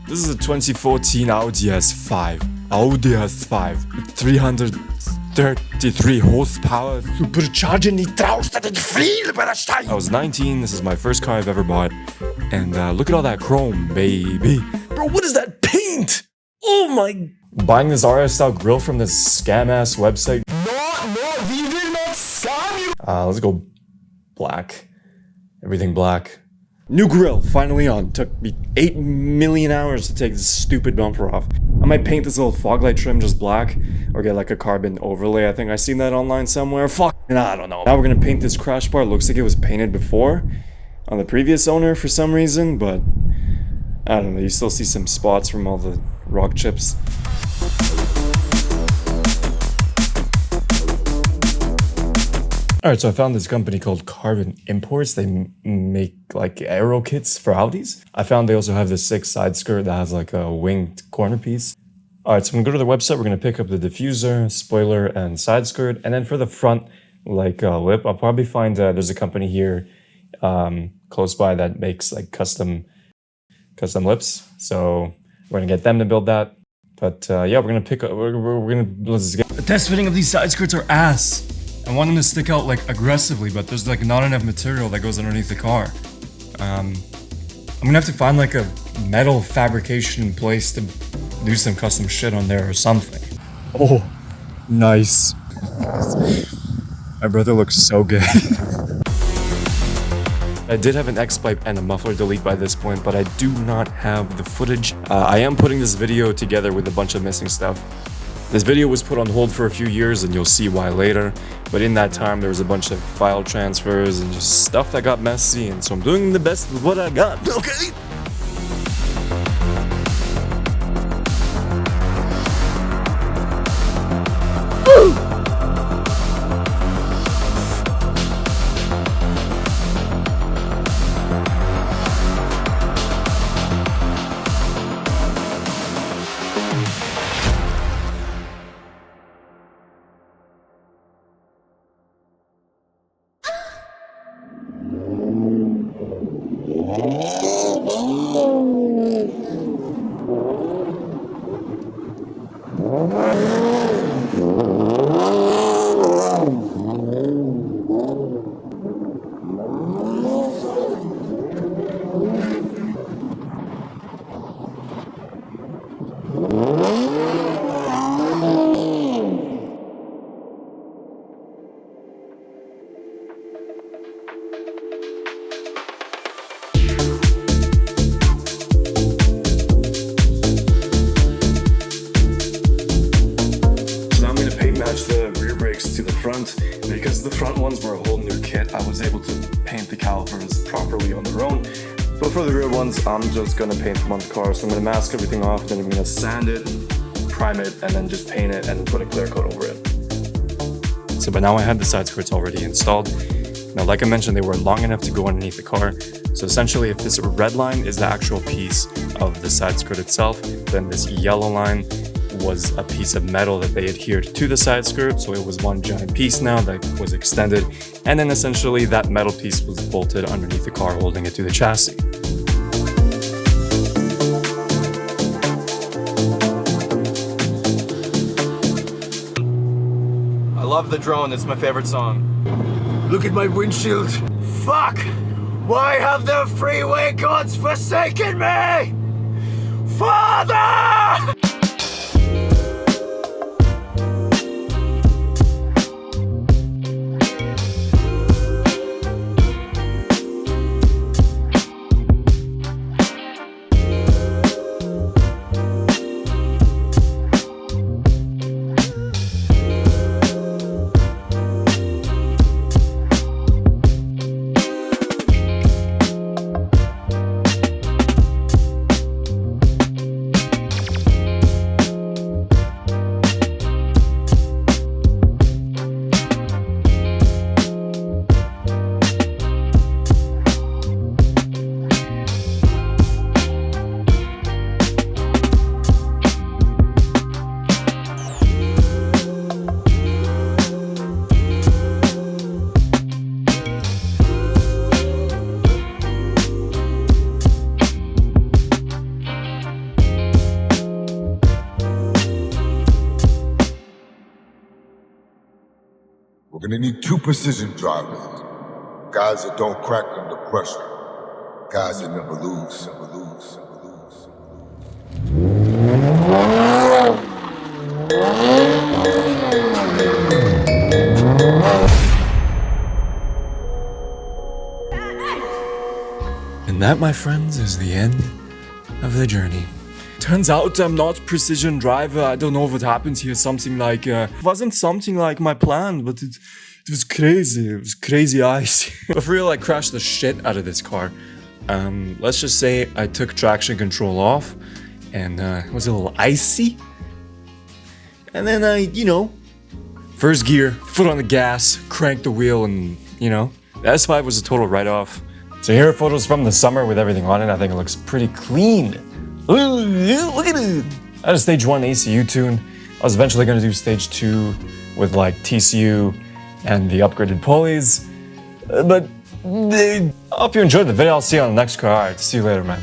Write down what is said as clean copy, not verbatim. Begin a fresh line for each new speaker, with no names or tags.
This is a 2014 Audi S5. Audi S5 with 333 horsepower. Supercharger niet traust dat ik viel bij de stein. I was 19, this is my first car I've ever bought. And look at all that chrome, baby. Bro, what is that paint? Oh my... Buying this RS-style grill from this scam-ass website. No, we will not scam you! Let's go black. Everything black. New grill, finally on. Took me 8 million hours to take this stupid bumper off. I might paint this little fog light trim just black, or get like a carbon overlay. I think I seen that online somewhere. Fuck, I don't know. Now we're gonna paint this crash bar. Looks like it was painted before on the previous owner for some reason, but I don't know. You still see some spots from all the rock chips. Alright, so I found this company called Carbon Imports. They make like aero kits for Audis. I found they also have this sick side skirt that has like a winged corner piece. Alright, so I'm gonna go to their website. We're gonna pick up the diffuser, spoiler, and side skirt. And then for the front like lip, I'll probably find there's a company here close by that makes like custom lips. So we're gonna get them to build that. But yeah, we're gonna pick up. Let's get. The test fitting of these side skirts are ass. I want them to stick out like aggressively, but there's like not enough material that goes underneath the car. I'm gonna have to find like a metal fabrication place to do some custom shit on there or something. Oh, nice. My brother looks so good. I did have an X-pipe and a muffler delete by this point, but I do not have the footage. I am putting this video together with a bunch of missing stuff. This video was put on hold for a few years and you'll see why later, but in that time there was a bunch of file transfers and just stuff that got messy, and so I'm doing the best with what I got, okay? To the front. Because the front ones were a whole new kit, I was able to paint the calipers properly on their own. But for the rear ones, I'm just gonna paint them on the car. So I'm gonna mask everything off, then I'm gonna sand it, prime it, and then just paint it and put a clear coat over it. So by now I had the side skirts already installed. Now, like I mentioned, they were long enough to go underneath the car. So essentially, if this red line is the actual piece of the side skirt itself, then this yellow line was a piece of metal that they adhered to the side skirt, so it was one giant piece now that was extended, and then essentially that metal piece was bolted underneath the car, holding it to the chassis. I love the drone, it's my favorite song. Look at my windshield. Fuck! Why have the freeway gods forsaken me? Father!
We're gonna need 2 precision drivers. Guys that don't crack under pressure. Guys that never lose, never lose, never lose.
And that, my friends, is the end of the journey. Turns out I'm not precision driver. I don't know what happened here. Something like, it wasn't something like my plan, but it was crazy. It was crazy icy. But for real, I crashed the shit out of this car. Let's just say I took traction control off and it was a little icy. And then first gear, foot on the gas, cranked the wheel, and the S5 was a total write-off. So here are photos from the summer with everything on it. I think it looks pretty clean. Look at it. I had a stage 1 ACU tune. I was eventually going to do stage 2 with like TCU and the upgraded pulleys. But I hope you enjoyed the video. I'll see you on the next car. Alright, see you later, man.